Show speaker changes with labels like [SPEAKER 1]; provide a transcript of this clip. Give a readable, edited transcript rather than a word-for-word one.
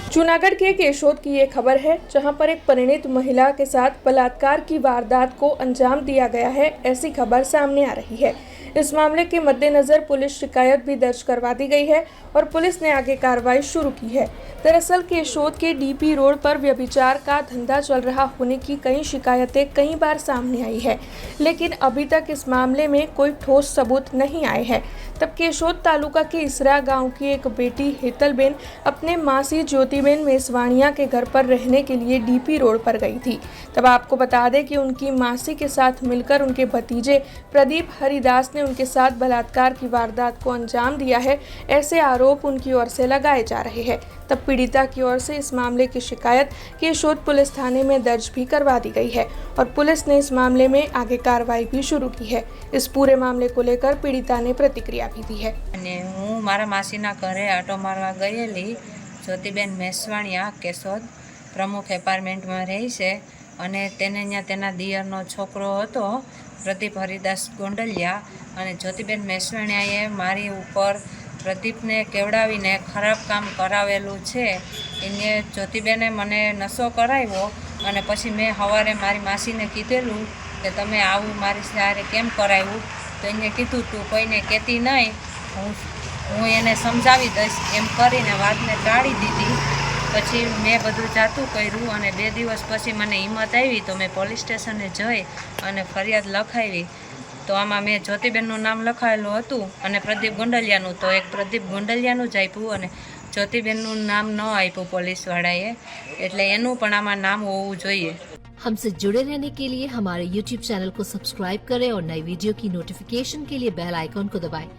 [SPEAKER 1] जूनागढ़ के केशोद की ये खबर है, जहां पर एक परिणीत महिला के साथ बलात्कार की वारदात को अंजाम दिया गया है। ऐसी खबर सामने आ रही है। इस मामले के मद्देनजर पुलिस शिकायत भी दर्ज करवा दी गई है और पुलिस ने आगे कार्रवाई शुरू की है। दरअसल केशोद के डीपी रोड पर व्यभिचार का धंधा चल रहा होने की कई शिकायतें कई बार सामने आई है, लेकिन अभी तक इस मामले में कोई ठोस सबूत नहीं आए हैं। तब केशोद तालुका के इसरा गांव की एक बेटी हेतलबेन अपने मासी ज्योतिबेन मेसवाणिया के घर पर रहने के लिए डीपी रोड पर गई थी। तब आपको बता दें कि उनकी मासी के साथ मिलकर उनके भतीजे प्रदीप हरिदास ने उनके साथ बलात्कार की वारदात को अंजाम दिया है। ऐसे आरोप उनकी ओर से लगाए जा रहे हैं। तब पीड़िता की ओर से इस मामले की शिकायत केशोद पुलिस थाने में दर्ज भी करवा दी गई है और पुलिस ने इस मामले में आगे कार्रवाई भी शुरू की है। इस पूरे मामले को लेकर पीड़िता ने प्रतिक्रिया भी दी है।
[SPEAKER 2] हूँ मारा मासीना घरे आटो मारवा गयेली ज्योतिबेन मेसवाणिया केशोद प्रमुख एपार्टमेंट में रही है અને તેને ત્યાં તેના દિયરનો છોકરો હતો પ્રદીપ હરિદાસ ગોંડલિયા અને જ્યોતિબેન મેસવાણિયાએ મારી ઉપર પ્રદીપને કેવડાવીને ખરાબ કામ કરાવેલું છે। એને જ્યોતિબેને મને નશો કરાવ્યો અને પછી મેં સવારે મારી માસીને કીધેલું કે તમે આવું મારી સાથે કેમ કરાવ્યું, તો એને કીધું તું કોઈને કહેતી નહીં, હું એને સમજાવી દઈશ એમ કરીને વાતને ટાળી દીધી। પછી મેં બધું જાતું કર્યું અને 2 દિવસ પછી મને હિંમત આવી તો મેં પોલીસ સ્ટેશને જઈ અને ફરિયાદ લખાવી। તો આમાં મેં જ્યોતિબેનનું નામ લખાયેલું હતું અને પ્રદીપ ગોંડલિયાનું, તો એક પ્રદીપ ગોંડલિયાનું જ આપ્યું અને જ્યોતિબેનનું નામ ન આપ્યું પોલીસવાળાએ, એટલે એનું પણ આમાં નામ હોવું જોઈએ।
[SPEAKER 3] हमसे जुड़े रहने के लिए हमारे YouTube चैनल को सब्सक्राइब करें और नई वीडियो की नोटिफिकेशन के लिए बेल आइकॉन को दबाएं।